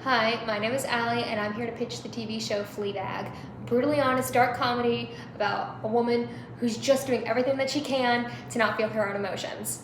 Hi, my name is Allie, and I'm here to pitch the TV show Fleabag. Brutally honest, dark comedy about a woman who's just doing everything that she can to not feel her own emotions.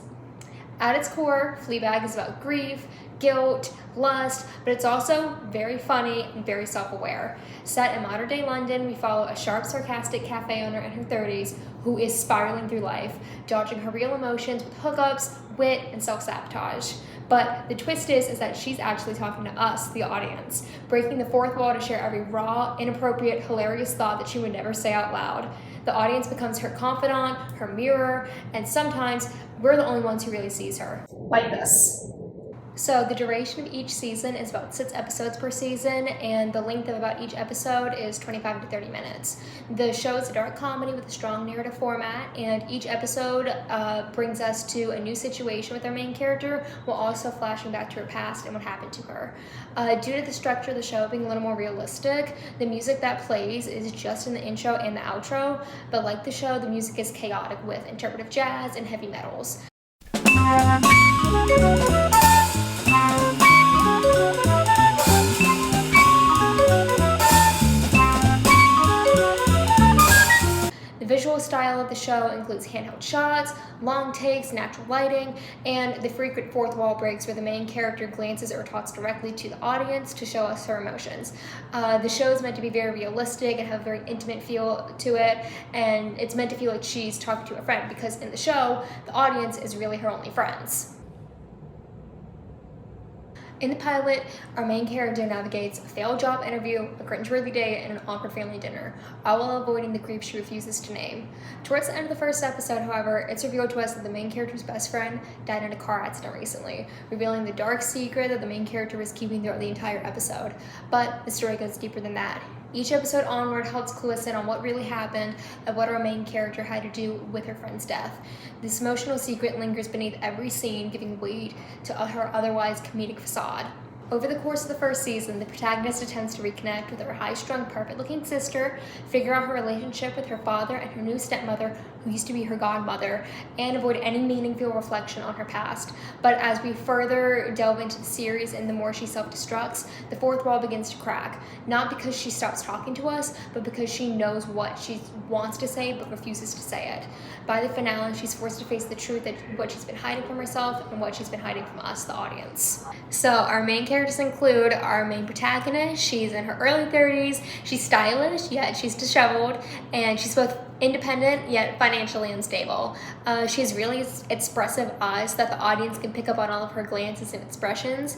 At its core, Fleabag is about grief, guilt, lust, but it's also very funny and very self-aware. Set in modern-day London, we follow a sharp, sarcastic cafe owner in her 30s who is spiraling through life, dodging her real emotions with hookups, wit, and self-sabotage. But the twist is that she's actually talking to us, the audience, breaking the fourth wall to share every raw, inappropriate, hilarious thought that she would never say out loud. The audience becomes her confidant, her mirror, and sometimes we're the only ones who really sees her. Like this. So the duration of each season is about 6 episodes per season, and the length of about each episode is 25 to 30 minutes. The show is a dark comedy with a strong narrative format, and each episode brings us to a new situation with our main character, while also flashing back to her past and what happened to her. Due to the structure of the show being a little more realistic, the music that plays is just in the intro and the outro, but like the show, the music is chaotic with interpretive jazz and heavy metals. The visual style of the show includes handheld shots, long takes, natural lighting, and the frequent fourth wall breaks where the main character glances or talks directly to the audience to show us her emotions. The show is meant to be very realistic and have a very intimate feel to it, and it's meant to feel like she's talking to a friend because in the show, the audience is really her only friends. In the pilot, our main character navigates a failed job interview, a cringeworthy day, and an awkward family dinner, all while avoiding the grief she refuses to name. Towards the end of the first episode, however, it's revealed to us that the main character's best friend died in a car accident recently, revealing the dark secret that the main character was keeping throughout the entire episode. But the story goes deeper than that. Each episode onward helps clue us in on what really happened and what our main character had to do with her friend's death. This emotional secret lingers beneath every scene, giving weight to her otherwise comedic facade. Over the course of the first season, the protagonist attempts to reconnect with her high-strung, perfect-looking sister, figure out her relationship with her father and her new stepmother, who used to be her godmother, and avoid any meaningful reflection on her past. But as we further delve into the series and the more she self-destructs, the fourth wall begins to crack. Not because she stops talking to us, but because she knows what she wants to say but refuses to say it. By the finale, she's forced to face the truth of what she's been hiding from herself and what she's been hiding from us, the audience. So our main characters include our main protagonist. She's in her early 30s. She's stylish, yet she's disheveled, and she's both independent yet financially unstable. She has really expressive eyes that the audience can pick up on all of her glances and expressions.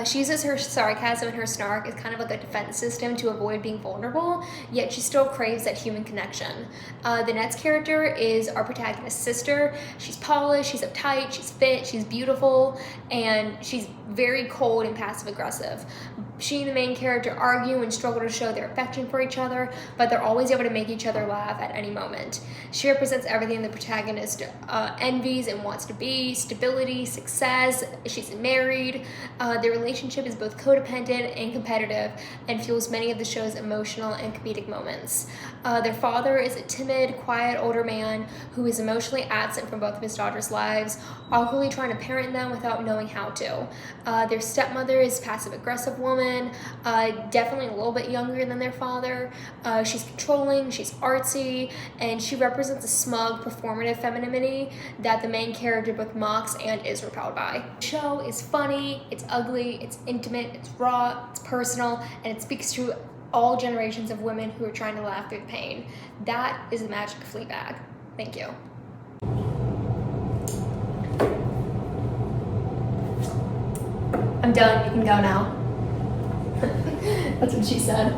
She uses her sarcasm and her snark as kind of like a defense system to avoid being vulnerable, yet she still craves that human connection. The next character is our protagonist's sister. She's polished, she's uptight, she's fit, she's beautiful, and she's very cold and passive aggressive. She and the main character argue and struggle to show their affection for each other, but they're always able to make each other laugh at any moment. She represents everything the protagonist envies and wants to be: stability, success. She's married. Their relationship is both codependent and competitive and fuels many of the show's emotional and comedic moments. Their father is a timid, quiet older man who is emotionally absent from both of his daughters' lives, awkwardly trying to parent them without knowing how to. Their stepmother is a passive-aggressive woman, definitely a little bit younger than their father. She's controlling, she's artsy, and she represents a smug, performative femininity that the main character both mocks and is repelled by. The show is funny, it's ugly, it's intimate, it's raw, it's personal, and it speaks to all generations of women who are trying to laugh through the pain. That is the magic of Fleabag. Thank you. I'm done, you can go now. That's what she said.